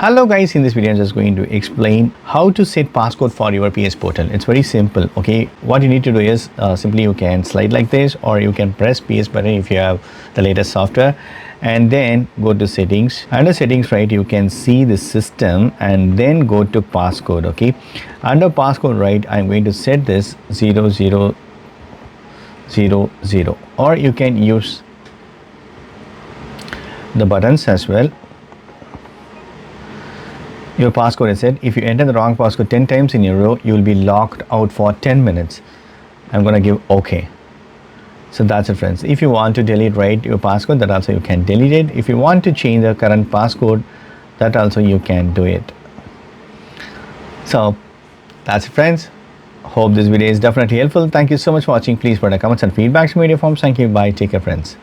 Hello guys, in this video I'm just going to explain how to set passcode for your PS Portal. It's very simple. Okay, what you need to do is simply you can slide like this, or you can press PS button if you have the latest software, and then go to settings. Under settings, right, you can see the system and then go to passcode. Okay, under passcode, right, I'm going to set this 0000, or you can use the buttons as well. Your passcode is set. If you enter the wrong passcode 10 times in a row, you will be locked out for 10 minutes. I'm going to give OK. So that's it, friends. If you want to delete, right, your passcode, that also you can delete it. If you want to change the current passcode, that also you can do it. So that's it, friends. Hope this video is definitely helpful. Thank you so much for watching. Please put a comments and feedbacks in video forms. Thank you. Bye. Take care, friends.